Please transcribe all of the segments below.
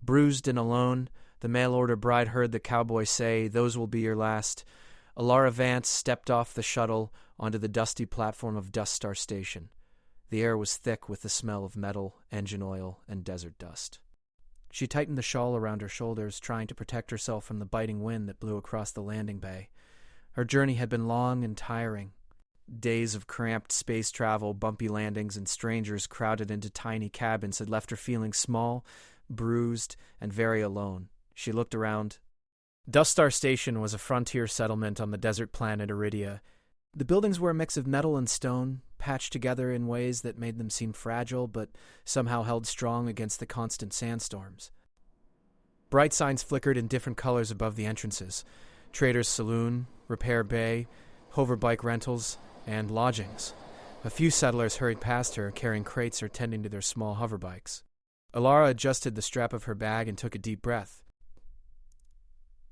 Bruised and alone, the mail-order bride heard the cowboy say, "Those will be your last." Alara Vance stepped off the shuttle onto the dusty platform of Dust Star Station. The air was thick with the smell of metal, engine oil, and desert dust. She tightened the shawl around her shoulders, trying to protect herself from the biting wind that blew across the landing bay. Her journey had been long and tiring. Days of cramped space travel, bumpy landings, and strangers crowded into tiny cabins had left her feeling small, bruised, and very alone. She looked around. Dust Star Station was a frontier settlement on the desert planet Iridia. The buildings were a mix of metal and stone, patched together in ways that made them seem fragile but somehow held strong against the constant sandstorms. Bright signs flickered in different colors above the entrances: Trader's Saloon, Repair Bay, hoverbike rentals, and lodgings. A few settlers hurried past her, carrying crates or tending to their small hoverbikes. Alara adjusted the strap of her bag and took a deep breath.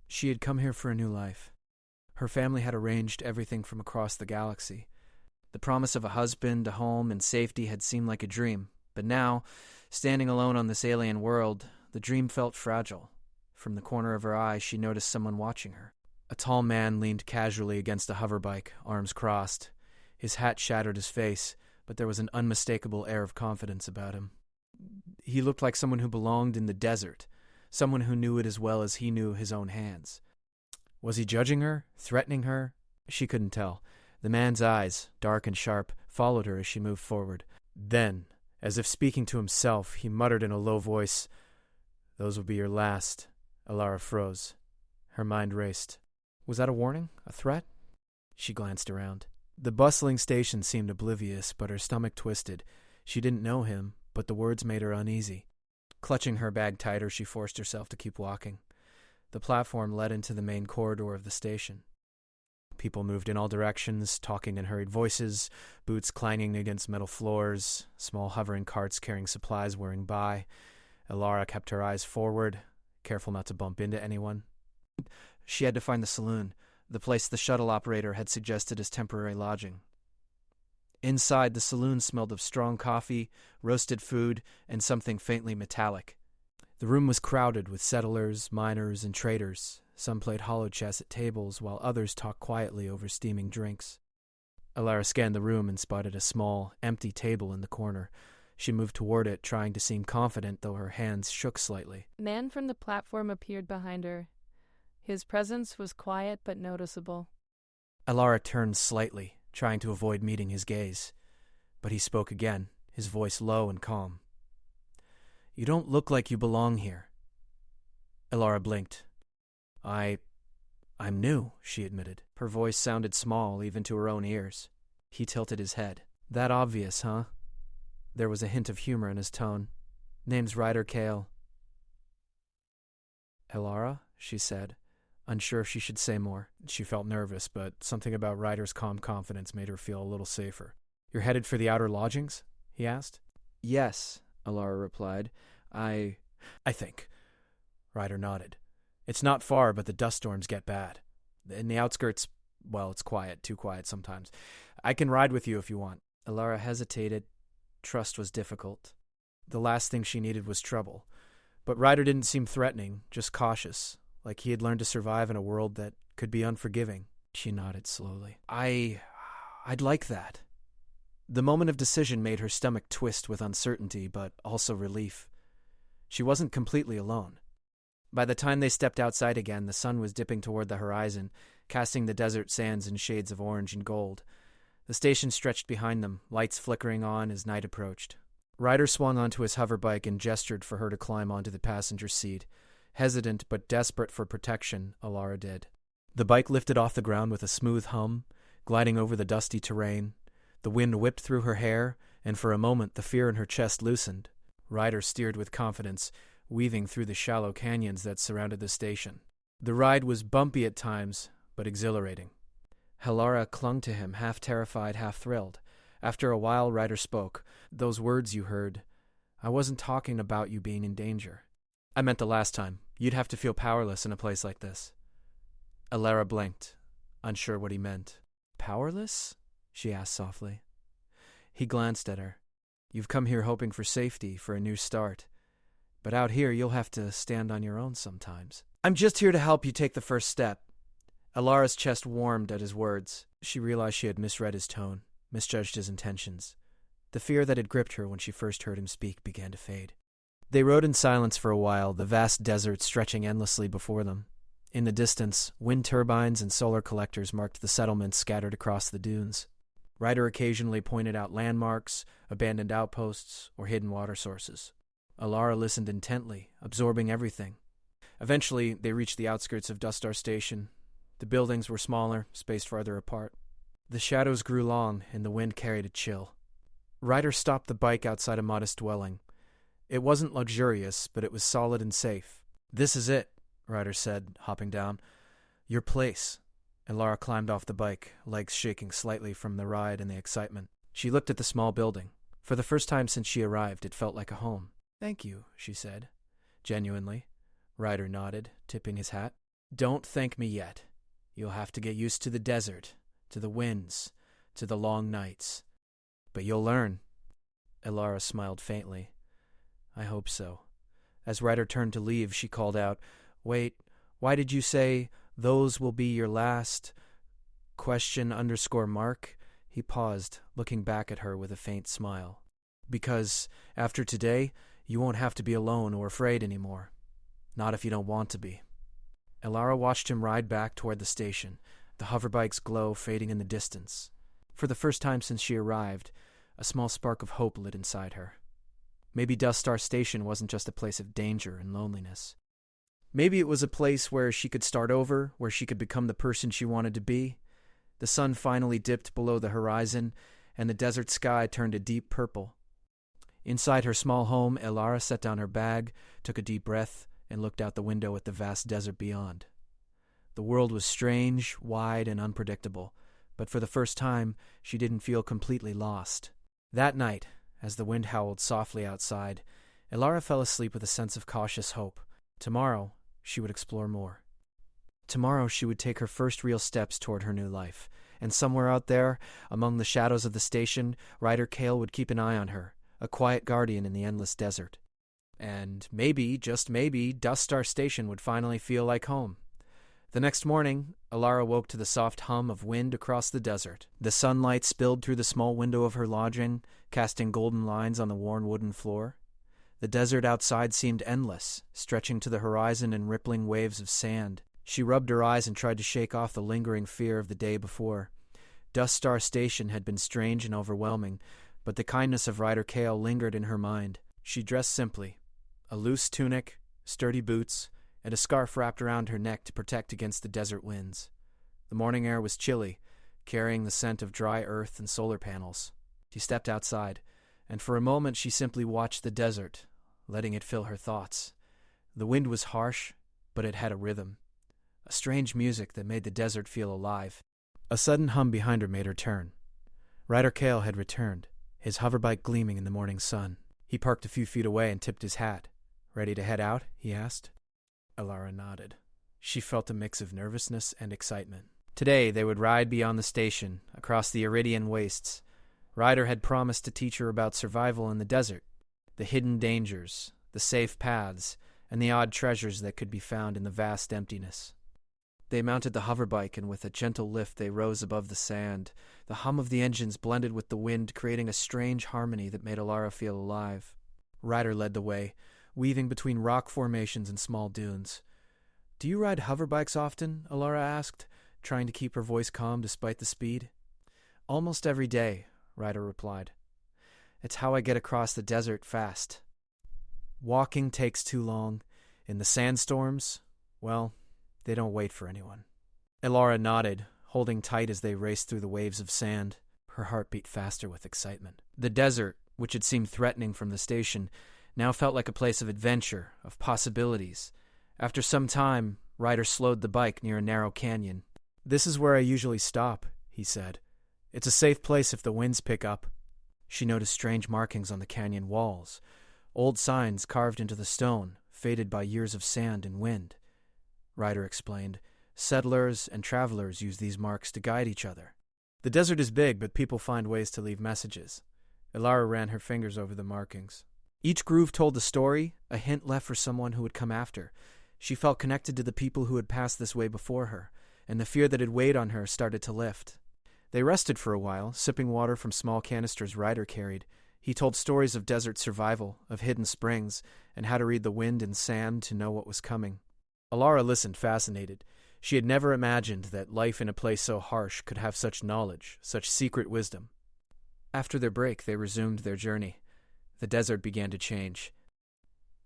She had come here for a new life. Her family had arranged everything from across the galaxy. The promise of a husband, a home, and safety had seemed like a dream, but now, standing alone on this alien world, the dream felt fragile. From the corner of her eye, she noticed someone watching her. A tall man leaned casually against a hoverbike, arms crossed. His hat shadowed his face, but there was an unmistakable air of confidence about him. He looked like someone who belonged in the desert, someone who knew it as well as he knew his own hands. Was he judging her, threatening her? She couldn't tell. The man's eyes, dark and sharp, followed her as she moved forward. Then, as if speaking to himself, he muttered in a low voice, "Those will be your last." Alara froze. Her mind raced. Was that a warning? A threat? She glanced around. The bustling station seemed oblivious, but her stomach twisted. She didn't know him, but the words made her uneasy. Clutching her bag tighter, she forced herself to keep walking. The platform led into the main corridor of the station. People moved in all directions, talking in hurried voices, boots clanging against metal floors, small hovering carts carrying supplies whirring by. Alara kept her eyes forward, careful not to bump into anyone. She had to find the saloon, the place the shuttle operator had suggested as temporary lodging. Inside, the saloon smelled of strong coffee, roasted food, and something faintly metallic. The room was crowded with settlers, miners, and traders. Some played hollow chess at tables, while others talked quietly over steaming drinks. Alara scanned the room and spotted a small, empty table in the corner. She moved toward it, trying to seem confident, though her hands shook slightly. A man from the platform appeared behind her. His presence was quiet but noticeable. Alara turned slightly, trying to avoid meeting his gaze. But he spoke again, his voice low and calm. "You don't look like you belong here." Alara blinked. I'm new," she admitted. Her voice sounded small, even to her own ears. He tilted his head. "That obvious, huh?" There was a hint of humor in his tone. "Name's Ryder Kale." "Alara?" she said, unsure if she should say more. She felt nervous, but something about Ryder's calm confidence made her feel a little safer. "You're headed for the outer lodgings?" he asked. "Yes," Alara replied. I think. Ryder nodded. "It's not far, but the dust storms get bad. In the outskirts, well, it's quiet, too quiet sometimes. I can ride with you if you want." Alara hesitated. Trust was difficult. The last thing she needed was trouble. But Ryder didn't seem threatening, just cautious, like he had learned to survive in a world that could be unforgiving. She nodded slowly. I'd like that." The moment of decision made her stomach twist with uncertainty, but also relief. She wasn't completely alone. By the time they stepped outside again, the sun was dipping toward the horizon, casting the desert sands in shades of orange and gold. The station stretched behind them, lights flickering on as night approached. Ryder swung onto his hoverbike and gestured for her to climb onto the passenger seat. Hesitant but desperate for protection, Alara did. The bike lifted off the ground with a smooth hum, gliding over the dusty terrain. The wind whipped through her hair, and for a moment the fear in her chest loosened. Ryder steered with confidence, weaving through the shallow canyons that surrounded the station. The ride was bumpy at times, but exhilarating. Alara clung to him, half terrified, half thrilled. After a while, Ryder spoke. "Those words you heard, I wasn't talking about you being in danger. I meant the last time. You'd have to feel powerless in a place like this." Alara blinked, unsure what he meant. "Powerless?" she asked softly. He glanced at her. "You've come here hoping for safety, for a new start. But out here, you'll have to stand on your own sometimes. I'm just here to help you take the first step. Alara's chest warmed at his words. She realized she had misread his tone, misjudged his intentions. The fear that had gripped her when she first heard him speak began to fade. They rode in silence for a while, the vast desert stretching endlessly before them. In the distance, wind turbines and solar collectors marked the settlements scattered across the dunes. Ryder occasionally pointed out landmarks, abandoned outposts, or hidden water sources. Alara listened intently, absorbing everything. Eventually, they reached the outskirts of Dust Star Station. The buildings were smaller, spaced farther apart. The shadows grew long, and the wind carried a chill. Ryder stopped the bike outside a modest dwelling. It wasn't luxurious, but it was solid and safe. "This is it," Ryder said, hopping down. "Your place." Alara climbed off the bike, legs shaking slightly from the ride and the excitement. She looked at the small building. For the first time since she arrived, it felt like a home. "Thank you," she said, genuinely. Ryder nodded, tipping his hat. "Don't thank me yet. You'll have to get used to the desert, to the winds, to the long nights. But you'll learn." Alara smiled faintly. "I hope so." As Ryder turned to leave, she called out, "Wait, why did you say, 'those will be your last'? Question_mark?" He paused, looking back at her with a faint smile. "Because, after today, you won't have to be alone or afraid anymore. Not if you don't want to be." Alara watched him ride back toward the station, the hoverbike's glow fading in the distance. For the first time since she arrived, a small spark of hope lit inside her. Maybe Dust Star Station wasn't just a place of danger and loneliness. Maybe it was a place where she could start over, where she could become the person she wanted to be. The sun finally dipped below the horizon, and the desert sky turned a deep purple. Inside her small home, Alara set down her bag, took a deep breath, and looked out the window at the vast desert beyond. The world was strange, wide, and unpredictable, but for the first time, she didn't feel completely lost. That night, as the wind howled softly outside, Alara fell asleep with a sense of cautious hope. Tomorrow, she would explore more. Tomorrow, she would take her first real steps toward her new life, and somewhere out there, among the shadows of the station, Ryder Cale would keep an eye on her, a quiet guardian in the endless desert. And maybe, just maybe, Dust Star Station would finally feel like home. The next morning, Alara woke to the soft hum of wind across the desert. The sunlight spilled through the small window of her lodging, casting golden lines on the worn wooden floor. The desert outside seemed endless, stretching to the horizon in rippling waves of sand. She rubbed her eyes and tried to shake off the lingering fear of the day before. Dust Star Station had been strange and overwhelming, but the kindness of Ryder Cale lingered in her mind. She dressed simply. A loose tunic, sturdy boots, and a scarf wrapped around her neck to protect against the desert winds. The morning air was chilly, carrying the scent of dry earth and solar panels. She stepped outside, and for a moment she simply watched the desert, letting it fill her thoughts. The wind was harsh, but it had a rhythm, a strange music that made the desert feel alive. A sudden hum behind her made her turn. Ryder Cale had returned, his hoverbike gleaming in the morning sun. He parked a few feet away and tipped his hat. "Ready to head out?" he asked. Alara nodded. She felt a mix of nervousness and excitement. Today they would ride beyond the station, across the Iridian wastes. Ryder had promised to teach her about survival in the desert, the hidden dangers, the safe paths, and the odd treasures that could be found in the vast emptiness. They mounted the hoverbike, and with a gentle lift they rose above the sand. The hum of the engines blended with the wind, creating a strange harmony that made Alara feel alive. Ryder led the way, weaving between rock formations and small dunes. "Do you ride hoverbikes often?" Alara asked, trying to keep her voice calm despite the speed. "Almost every day," Ryder replied. "It's how I get across the desert fast. Walking takes too long. In the sandstorms, well, they don't wait for anyone." Alara nodded, holding tight as they raced through the waves of sand. Her heart beat faster with excitement. The desert, which had seemed threatening from the station, now felt like a place of adventure, of possibilities. After some time, Ryder slowed the bike near a narrow canyon. "This is where I usually stop," he said. "It's a safe place if the winds pick up." She noticed strange markings on the canyon walls, old signs carved into the stone, faded by years of sand and wind. Ryder explained, "Settlers and travelers use these marks to guide each other. The desert is big, but people find ways to leave messages." Alara ran her fingers over the markings. Each groove told a story, a hint left for someone who would come after. She felt connected to the people who had passed this way before her, and the fear that had weighed on her started to lift. They rested for a while, sipping water from small canisters Ryder carried. He told stories of desert survival, of hidden springs, and how to read the wind and sand to know what was coming. Alara listened, fascinated. She had never imagined that life in a place so harsh could have such knowledge, such secret wisdom. After their break, they resumed their journey. The desert began to change.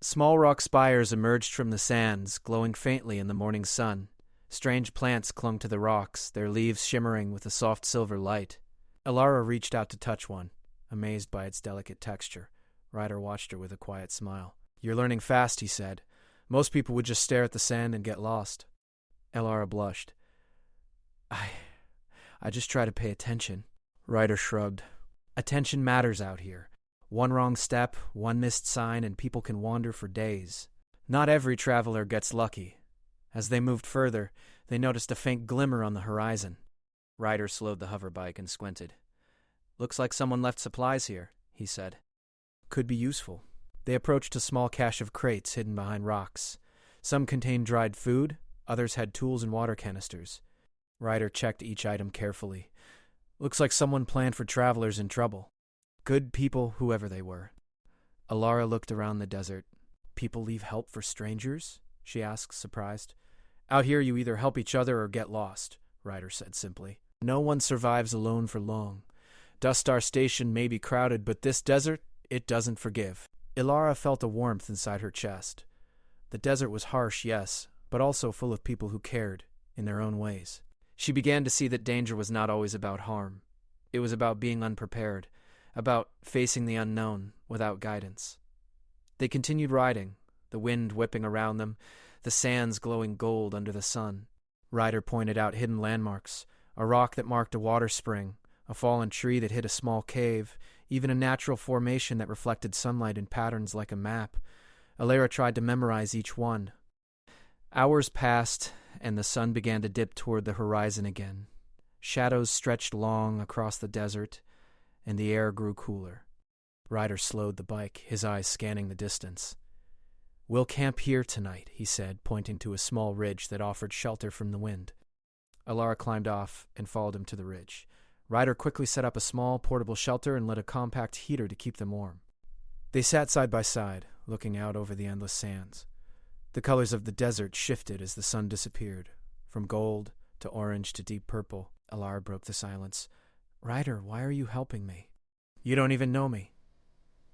Small rock spires emerged from the sands, glowing faintly in the morning sun. Strange plants clung to the rocks, their leaves shimmering with a soft silver light. Alara reached out to touch one, amazed by its delicate texture. Ryder watched her with a quiet smile. "You're learning fast," he said. "Most people would just stare at the sand and get lost." Alara blushed. I just try to pay attention." Ryder shrugged. "Attention matters out here. One wrong step, one missed sign, and people can wander for days. Not every traveler gets lucky." As they moved further, they noticed a faint glimmer on the horizon. Ryder slowed the hoverbike and squinted. "Looks like someone left supplies here," he said. "Could be useful." They approached a small cache of crates hidden behind rocks. Some contained dried food, others had tools and water canisters. Ryder checked each item carefully. "Looks like someone planned for travelers in trouble. Good people, whoever they were." Alara looked around the desert. "People leave help for strangers?" she asked, surprised. "Out here you either help each other or get lost," Ryder said simply. "No one survives alone for long. Dust Star Station may be crowded, but this desert, it doesn't forgive." Alara felt a warmth inside her chest. The desert was harsh, yes, but also full of people who cared, in their own ways. She began to see that danger was not always about harm. It was about being unprepared, about facing the unknown without guidance. They continued riding, the wind whipping around them, the sands glowing gold under the sun. Ryder pointed out hidden landmarks, a rock that marked a water spring, a fallen tree that hid a small cave, even a natural formation that reflected sunlight in patterns like a map. Alara tried to memorize each one. Hours passed, and the sun began to dip toward the horizon again. Shadows stretched long across the desert, and the air grew cooler. Ryder slowed the bike, his eyes scanning the distance. "We'll camp here tonight," he said, pointing to a small ridge that offered shelter from the wind. Alara climbed off and followed him to the ridge. Ryder quickly set up a small, portable shelter and lit a compact heater to keep them warm. They sat side by side, looking out over the endless sands. The colors of the desert shifted as the sun disappeared, from gold to orange to deep purple. Alara broke the silence. "Ryder, why are you helping me?" "You don't even know me."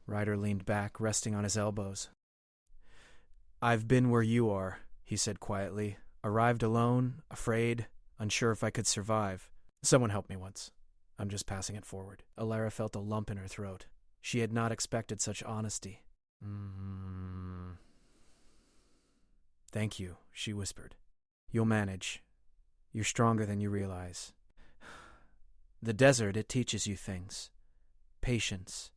Ryder leaned back, resting on his elbows. "I've been where you are," he said quietly. "Arrived alone, afraid, unsure if I could survive. Someone helped me once. I'm just passing it forward." Alara felt a lump in her throat. She had not expected such honesty. "Thank you," she whispered. "You'll manage. You're stronger than you realize. The desert, it teaches you things. Patience,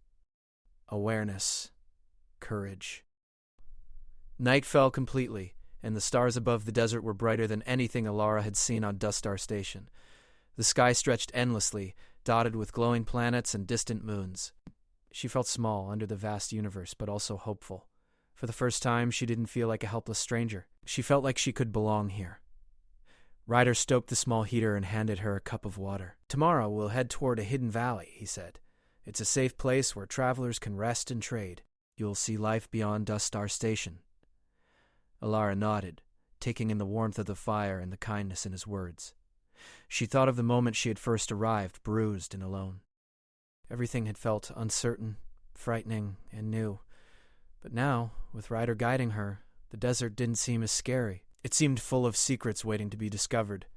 awareness, courage." Night fell completely, and the stars above the desert were brighter than anything Alara had seen on Dust Star Station. The sky stretched endlessly, dotted with glowing planets and distant moons. She felt small under the vast universe, but also hopeful. For the first time, she didn't feel like a helpless stranger. She felt like she could belong here. Ryder stoked the small heater and handed her a cup of water. "Tomorrow we'll head toward a hidden valley," he said. "It's a safe place where travelers can rest and trade. You'll see life beyond Dust Star Station." Alara nodded, taking in the warmth of the fire and the kindness in his words. She thought of the moment she had first arrived, bruised and alone. Everything had felt uncertain, frightening, and new. But now, with Ryder guiding her, the desert didn't seem as scary. It seemed full of secrets waiting to be discovered.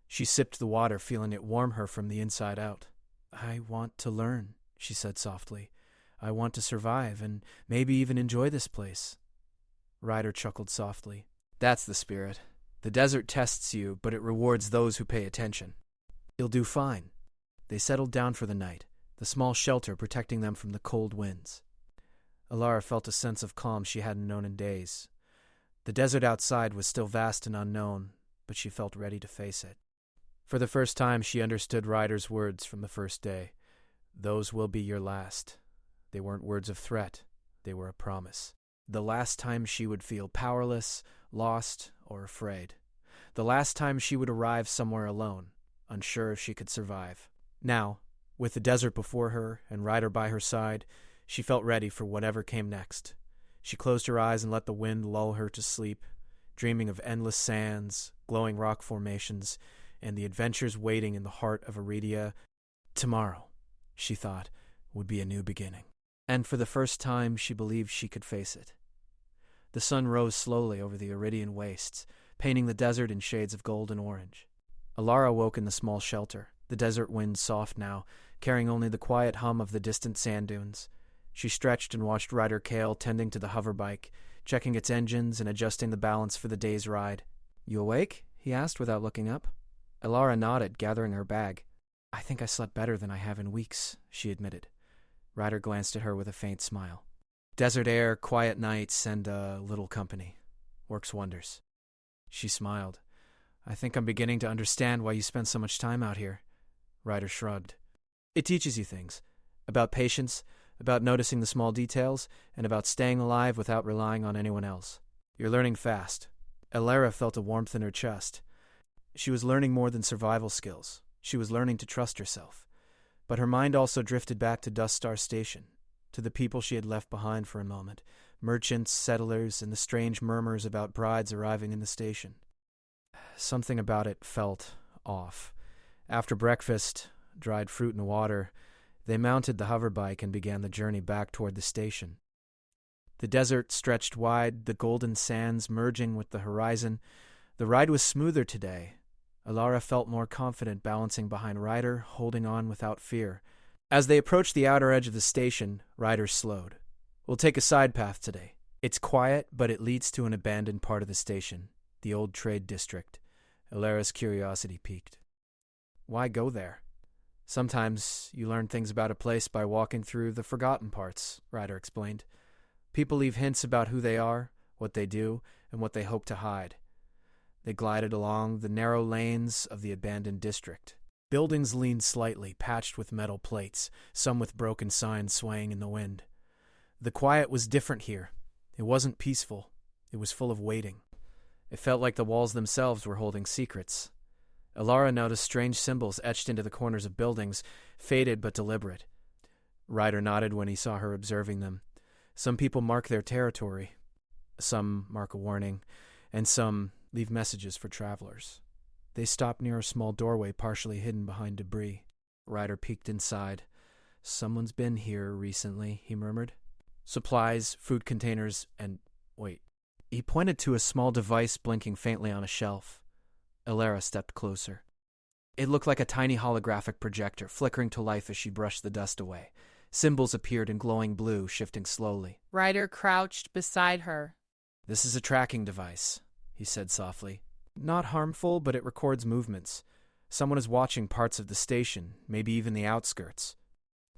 She sipped the water, feeling it warm her from the inside out. "I want to learn," she said softly. "I want to survive, and maybe even enjoy this place." Ryder chuckled softly. "That's the spirit. The desert tests you, but it rewards those who pay attention. You'll do fine." They settled down for the night, the small shelter protecting them from the cold winds. Alara felt a sense of calm she hadn't known in days. The desert outside was still vast and unknown, but she felt ready to face it. For the first time, she understood Ryder's words from the first day. Those will be your last. They weren't words of threat. They were a promise. The last time she would feel powerless, lost, or afraid. The last time she would arrive somewhere alone, unsure if she could survive. Now, with the desert before her and Ryder by her side, she felt ready for whatever came next. She closed her eyes and let the wind lull her to sleep, dreaming of endless sands, glowing rock formations, and the adventures waiting in the heart of Iridia. Tomorrow, she thought, would be a new beginning. And for the first time, she believed she could face it. The sun rose slowly over the Iridian wastes, painting the desert in shades of gold and orange. Alara woke in the small shelter, the desert wind soft now, carrying only the quiet hum of the distant sand dunes. She stretched and watched Ryder Kale tending to the hoverbike, checking its engines and adjusting the balance for the day's ride. "You awake?" he asked without looking up. Alara nodded, gathering her bag. "I think I slept better than I have in weeks," she admitted. Ryder glanced at her with a faint smile. "Desert air, quiet nights, and a little company. Works wonders." She smiled. "I think I'm beginning to understand why you spend so much time out here." Ryder shrugged. "It teaches you things. About patience, about noticing the small details, and about staying alive without relying on anyone else. You're learning fast." Alara felt a warmth in her chest. She was learning more than survival skills. She was learning to trust herself. But her mind also drifted back to Dust Star Station, to the people she had left behind for a moment, merchants, settlers, and the strange murmurs about brides arriving in the station. Something about it felt off. After breakfast, dried fruit and water, they mounted the hoverbike and began the journey back toward the station. The desert stretched wide, the golden sands merging with the horizon. The ride was smoother today. Alara felt more confident balancing behind Ryder, holding on without fear. As they approached the outer edge of the station, Ryder slowed. "We'll take a side path today. It's quiet, but it leads to an abandoned part of the station, the old trade district." Alara's curiosity piqued. "Why go there?" "Sometimes you learn things about a place by walking through the forgotten parts," Ryder explained. "People leave hints about who they are, what they do, and what they hope to hide." They glided along the narrow lanes of the abandoned district. Buildings leaned slightly, patched with metal plates, some with broken signs swaying in the wind. The quiet was different here. It wasn't peaceful. It was full of waiting. It felt like the walls themselves were holding secrets. Alara noticed strange symbols etched into the corners of buildings, faded but deliberate. Ryder nodded when he saw her observing them. Some people mark their territory. Some mark a warning, and some leave messages for travelers. They stopped near a small doorway partially hidden behind debris. Ryder peeked inside. "Someone's been here recently," he murmured. "Supplies, food containers, and wait." He pointed to a small device blinking faintly on a shelf. Alara stepped closer. It looked like a tiny holographic projector, flickering to life as she brushed the dust away. Symbols appeared in glowing blue, shifting slowly. Ryder crouched beside her. "This is a tracking device," he said softly. "Not harmful, but it records movements. Someone is watching parts of the station, maybe even the outskirts.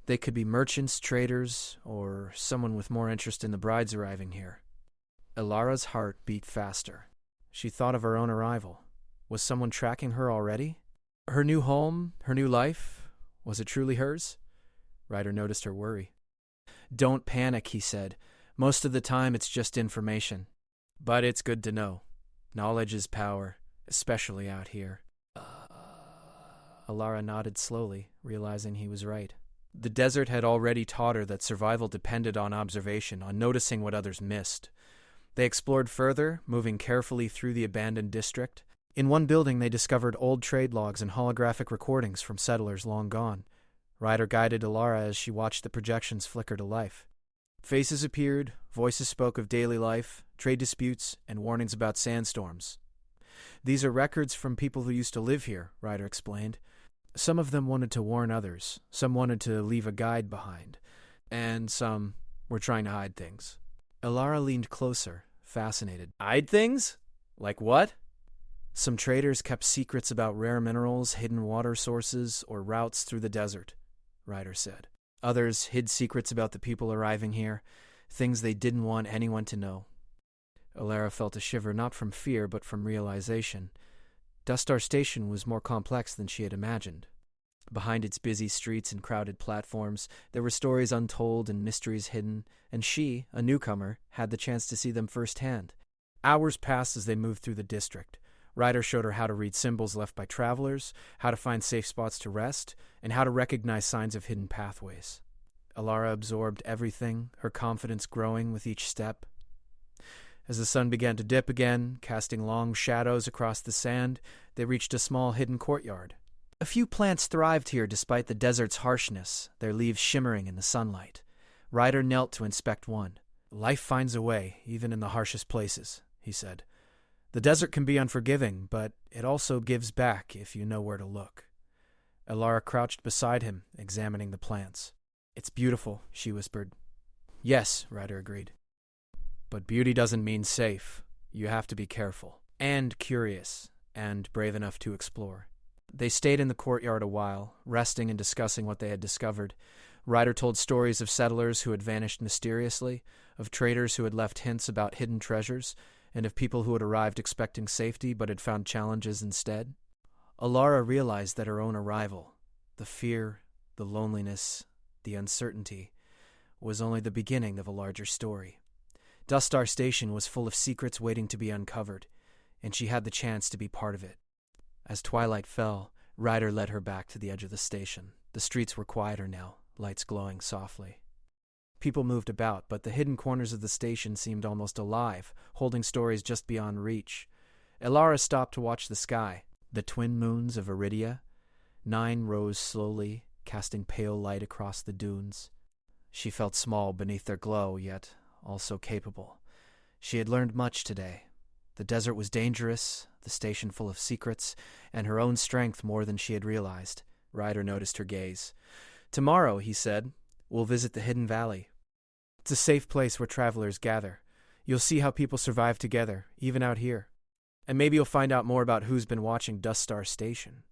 They could be merchants, traders, or someone with more interest in the brides arriving here." Alara's heart beat faster. She thought of her own arrival. Was someone tracking her already? Her new home, her new life, was it truly hers? Ryder noticed her worry. "Don't panic," he said. "Most of the time it's just information. But it's good to know. Knowledge is power, especially out here." Alara nodded slowly, realizing he was right. The desert had already taught her that survival depended on observation, on noticing what others missed. They explored further, moving carefully through the abandoned district. In one building they discovered old trade logs and holographic recordings from settlers long gone. Ryder guided Alara as she watched the projections flicker to life. Faces appeared, voices spoke of daily life, trade disputes, and warnings about sandstorms. "These are records from people who used to live here," Ryder explained. "Some of them wanted to warn others, some wanted to leave a guide behind, and some were trying to hide things." Alara leaned closer, fascinated. "Hide things? Like what?" "Some traders kept secrets about rare minerals, hidden water sources, or routes through the desert," Ryder said. "Others hid secrets about the people arriving here, things they didn't want anyone to know." Alara felt a shiver, not from fear, but from realization. Dust Star Station was more complex than she had imagined. Behind its busy streets and crowded platforms, there were stories untold and mysteries hidden, and she, a newcomer, had the chance to see them firsthand. Hours passed as they moved through the district. Ryder showed her how to read symbols left by travelers, how to find safe spots to rest, and how to recognize signs of hidden pathways. Alara absorbed everything, her confidence growing with each step. As the sun began to dip again, casting long shadows across the sand, they reached a small hidden courtyard. A few plants thrived here despite the desert's harshness, their leaves shimmering in the sunlight. Ryder knelt to inspect one. "Life finds a way, even in the harshest places," he said. "The desert can be unforgiving, but it also gives back if you know where to look." Alara crouched beside him, examining the plants. "It's beautiful," she whispered. "Yes," Ryder agreed. "But beauty doesn't mean safe. You have to be careful. And curious, and brave enough to explore." They stayed in the courtyard a while, resting and discussing what they had discovered. Ryder told stories of settlers who had vanished mysteriously, of traders who had left hints about hidden treasures, and of people who had arrived expecting safety but had found challenges instead. Alara realized that her own arrival, the fear, the loneliness, the uncertainty, was only the beginning of a larger story. Dustar Station was full of secrets waiting to be uncovered, and she had the chance to be part of it. As twilight fell, Ryder led her back to the edge of the station. The streets were quieter now, lights glowing softly. People moved about, but the hidden corners of the station seemed almost alive, holding stories just beyond reach. Alara stopped to watch the sky. The twin moons of Iridia. 9 rose slowly, casting pale light across the dunes. She felt small beneath their glow, yet also capable. She had learned much today. The desert was dangerous, the station full of secrets, and her own strength more than she had realized. Ryder noticed her gaze. "Tomorrow," he said, "we'll visit the Hidden Valley. It's a safe place where travelers gather. You'll see how people survive together, even out here. And maybe you'll find out more about who's been watching Dustar Station."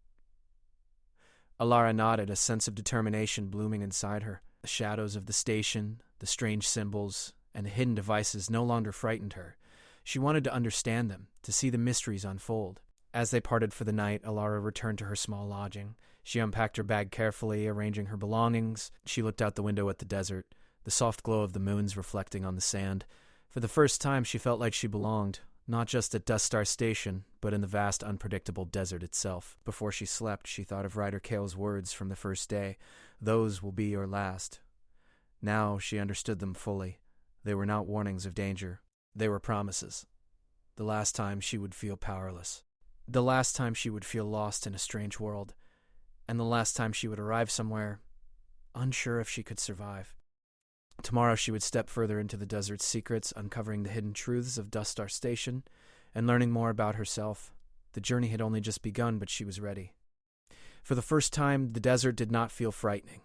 Alara nodded, a sense of determination blooming inside her. The shadows of the station, the strange symbols, and the hidden devices no longer frightened her. She wanted to understand them, to see the mysteries unfold. As they parted for the night, Alara returned to her small lodging. She unpacked her bag carefully, arranging her belongings. She looked out the window at the desert, the soft glow of the moons reflecting on the sand. For the first time, she felt like she belonged, not just at Dustar Station, but in the vast, unpredictable desert itself. Before she slept, she thought of Ryder Kale's words from the first day. "Those will be your last." Now she understood them fully. They were not warnings of danger. They were promises. The last time she would feel powerless. The last time she would feel lost in a strange world. And the last time she would arrive somewhere, unsure if she could survive. Tomorrow she would step further into the desert's secrets, uncovering the hidden truths of Dustar Station, and learning more about herself. The journey had only just begun, but she was ready. For the first time, the desert did not feel frightening.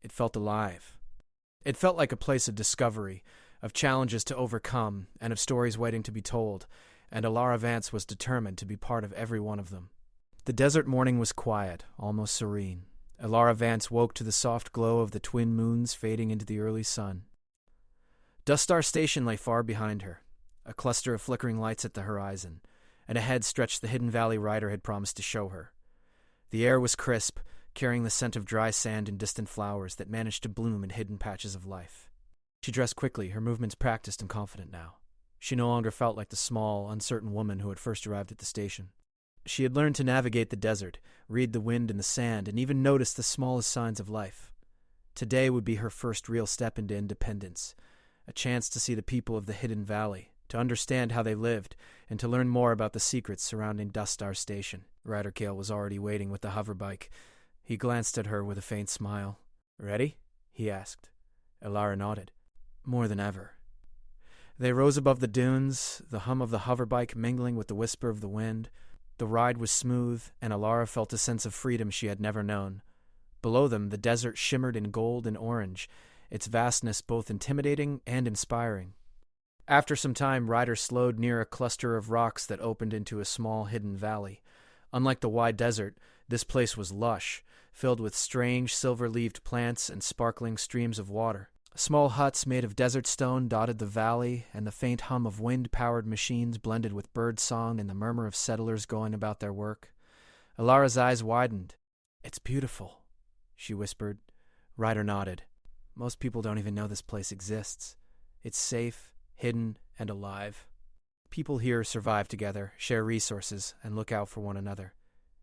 It felt alive. It felt like a place of discovery, of challenges to overcome, and of stories waiting to be told, and Alara Vance was determined to be part of every one of them. The desert morning was quiet, almost serene. Alara Vance woke to the soft glow of the twin moons fading into the early sun. Dustar Station lay far behind her, a cluster of flickering lights at the horizon, and ahead stretched the hidden valley Ryder had promised to show her. The air was crisp, carrying the scent of dry sand and distant flowers that managed to bloom in hidden patches of life. She dressed quickly, her movements practiced and confident now. She no longer felt like the small, uncertain woman who had first arrived at the station. She had learned to navigate the desert, read the wind and the sand, and even notice the smallest signs of life. Today would be her first real step into independence, a chance to see the people of the Hidden Valley, to understand how they lived, and to learn more about the secrets surrounding Dustar Station. Ryder Kale was already waiting with the hoverbike. He glanced at her with a faint smile. "Ready?" he asked. Alara nodded. "More than ever." They rose above the dunes, the hum of the hoverbike mingling with the whisper of the wind. The ride was smooth, and Alara felt a sense of freedom she had never known. Below them, the desert shimmered in gold and orange, its vastness both intimidating and inspiring. After some time, Ryder slowed near a cluster of rocks that opened into a small hidden valley. Unlike the wide desert, this place was lush, filled with strange silver-leaved plants and sparkling streams of water. Small huts made of desert stone dotted the valley, and the faint hum of wind-powered machines blended with bird song and the murmur of settlers going about their work. Alara's eyes widened. "It's beautiful," she whispered. Ryder nodded. Most people don't even know this place exists. It's safe, hidden, and alive. People here survive together, share resources, and look out for one another.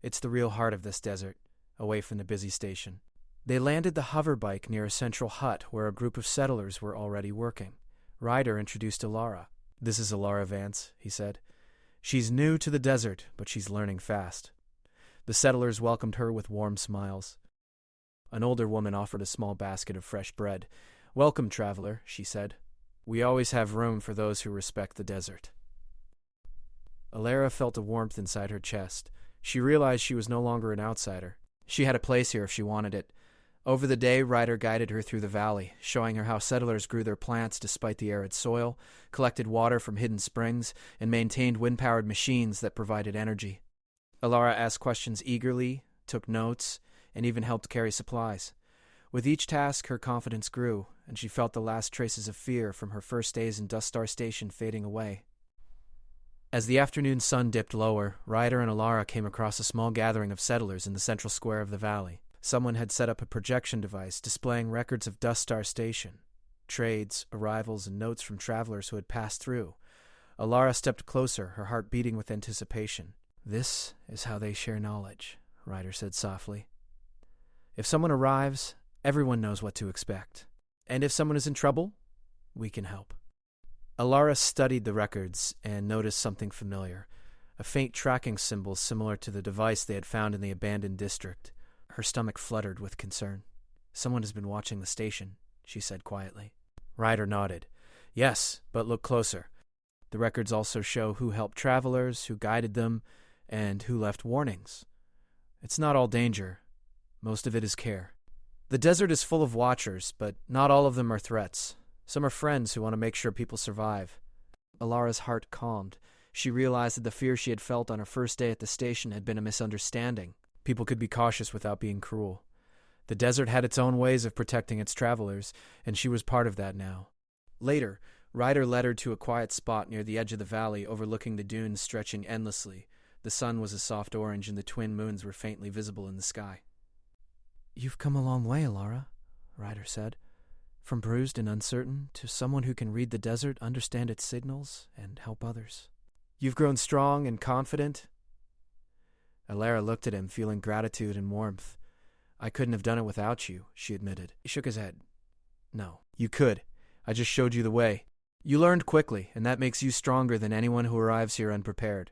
It's the real heart of this desert, away from the busy station. They landed the hoverbike near a central hut where a group of settlers were already working. Ryder introduced Alara. This is Alara Vance, he said. She's new to the desert, but she's learning fast. The settlers welcomed her with warm smiles. An older woman offered a small basket of fresh bread. Welcome, traveler, she said. We always have room for those who respect the desert. Alara felt a warmth inside her chest. She realized she was no longer an outsider. She had a place here if she wanted it. Over the day, Ryder guided her through the valley, showing her how settlers grew their plants despite the arid soil, collected water from hidden springs, and maintained wind-powered machines that provided energy. Alara asked questions eagerly, took notes, and even helped carry supplies. With each task, her confidence grew, and she felt the last traces of fear from her first days in Dust Star Station fading away. As the afternoon sun dipped lower, Ryder and Alara came across a small gathering of settlers in the central square of the valley. Someone had set up a projection device displaying records of Dust Star Station, trades, arrivals, and notes from travelers who had passed through. Alara stepped closer, her heart beating with anticipation. This is how they share knowledge, Ryder said softly. If someone arrives, everyone knows what to expect. And if someone is in trouble, we can help. Alara studied the records and noticed something familiar, a faint tracking symbol similar to the device they had found in the abandoned district. Her stomach fluttered with concern. Someone has been watching the station, she said quietly. Ryder nodded. Yes, but look closer. The records also show who helped travelers, who guided them, and who left warnings. It's not all danger. Most of it is care. The desert is full of watchers, but not all of them are threats. Some are friends who want to make sure people survive. Alara's heart calmed. She realized that the fear she had felt on her first day at the station had been a misunderstanding. People could be cautious without being cruel. The desert had its own ways of protecting its travelers, and she was part of that now. Later, Ryder led her to a quiet spot near the edge of the valley overlooking the dunes stretching endlessly. The sun was a soft orange and the twin moons were faintly visible in the sky. You've come a long way, Alara, Ryder said. From bruised and uncertain to someone who can read the desert, understand its signals, and help others. You've grown strong and confident. Alara looked at him, feeling gratitude and warmth. I couldn't have done it without you, she admitted. He shook his head. No, you could. I just showed you the way. You learned quickly, and that makes you stronger than anyone who arrives here unprepared.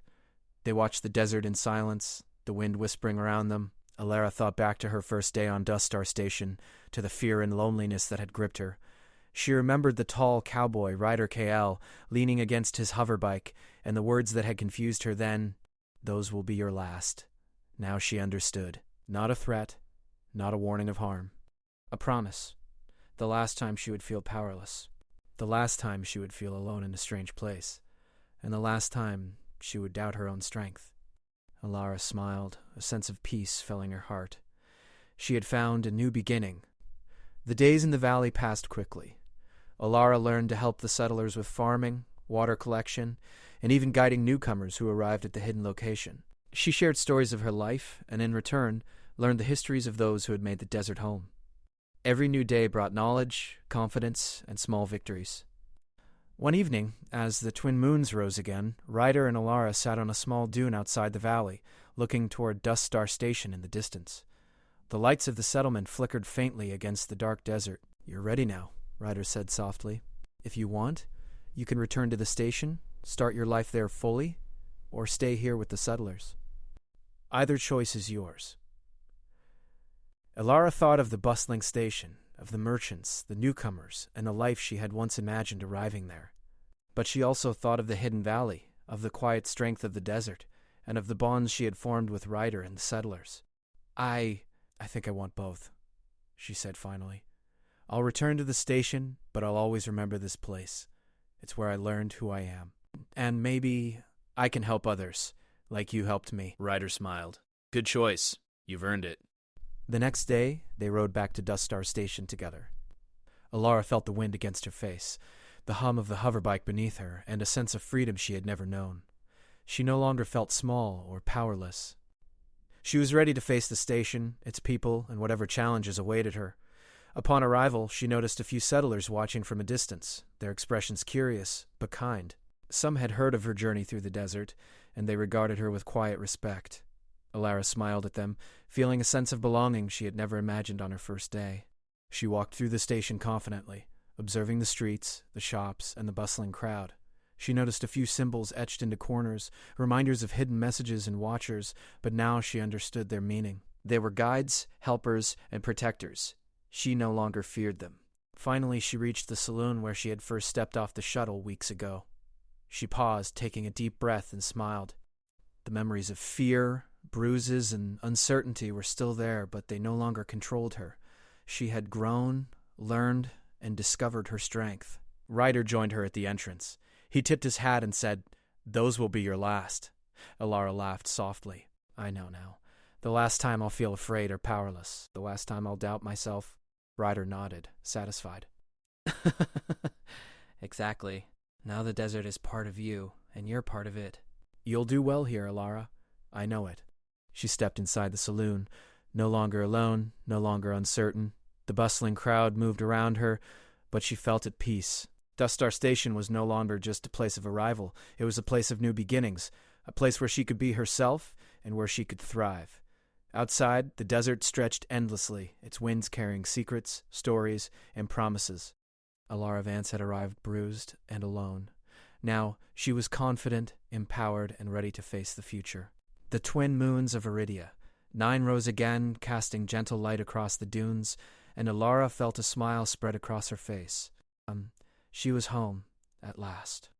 They watched the desert in silence, the wind whispering around them. Alara thought back to her first day on Dust Star Station, to the fear and loneliness that had gripped her. She remembered the tall cowboy, Ryder KL, leaning against his hoverbike, and the words that had confused her then, those will be your last. Now she understood. Not a threat, not a warning of harm. A promise. The last time she would feel powerless. The last time she would feel alone in a strange place. And the last time she would doubt her own strength. Alara smiled, a sense of peace filling her heart. She had found a new beginning. The days in the valley passed quickly. Alara learned to help the settlers with farming, water collection, and even guiding newcomers who arrived at the hidden location. She shared stories of her life, and in return, learned the histories of those who had made the desert home. Every new day brought knowledge, confidence, and small victories. One evening, as the twin moons rose again, Ryder and Alara sat on a small dune outside the valley, looking toward Dust Star Station in the distance. The lights of the settlement flickered faintly against the dark desert. You're ready now, Ryder said softly. If you want, you can return to the station, start your life there fully, or stay here with the settlers. Either choice is yours. Alara thought of the bustling station, of the merchants, the newcomers, and the life she had once imagined arriving there. But she also thought of the hidden valley, of the quiet strength of the desert, and of the bonds she had formed with Ryder and the settlers. I think I want both, she said finally. I'll return to the station, but I'll always remember this place. It's where I learned who I am. And maybe I can help others, like you helped me. Ryder smiled. Good choice. You've earned it. The next day, they rode back to Dust Star Station together. Alara felt the wind against her face, the hum of the hoverbike beneath her, and a sense of freedom she had never known. She no longer felt small or powerless. She was ready to face the station, its people, and whatever challenges awaited her. Upon arrival, she noticed a few settlers watching from a distance, their expressions curious, but kind. Some had heard of her journey through the desert, and they regarded her with quiet respect. Alara smiled at them, feeling a sense of belonging she had never imagined on her first day. She walked through the station confidently, observing the streets, the shops, and the bustling crowd. She noticed a few symbols etched into corners, reminders of hidden messages and watchers, but now she understood their meaning. They were guides, helpers, and protectors. She no longer feared them. Finally, she reached the saloon where she had first stepped off the shuttle weeks ago. She paused, taking a deep breath, and smiled. The memories of fear, bruises, and uncertainty were still there, but they no longer controlled her. She had grown, learned, and discovered her strength. Ryder joined her at the entrance. He tipped his hat and said, "Those will be your last." Alara laughed softly. "I know now. The last time I'll feel afraid or powerless. The last time I'll doubt myself." Ryder nodded, satisfied. "Exactly. Now the desert is part of you, and you're part of it. You'll do well here, Alara. I know it." She stepped inside the saloon, no longer alone, no longer uncertain. The bustling crowd moved around her, but she felt at peace. Dust Star Station was no longer just a place of arrival. It was a place of new beginnings, a place where she could be herself and where she could thrive. Outside, the desert stretched endlessly, its winds carrying secrets, stories, and promises. Alara Vance had arrived bruised and alone. Now, she was confident, empowered, and ready to face the future. The twin moons of Iridia. 9 rose again, casting gentle light across the dunes, and Alara felt a smile spread across her face. She was home, at last.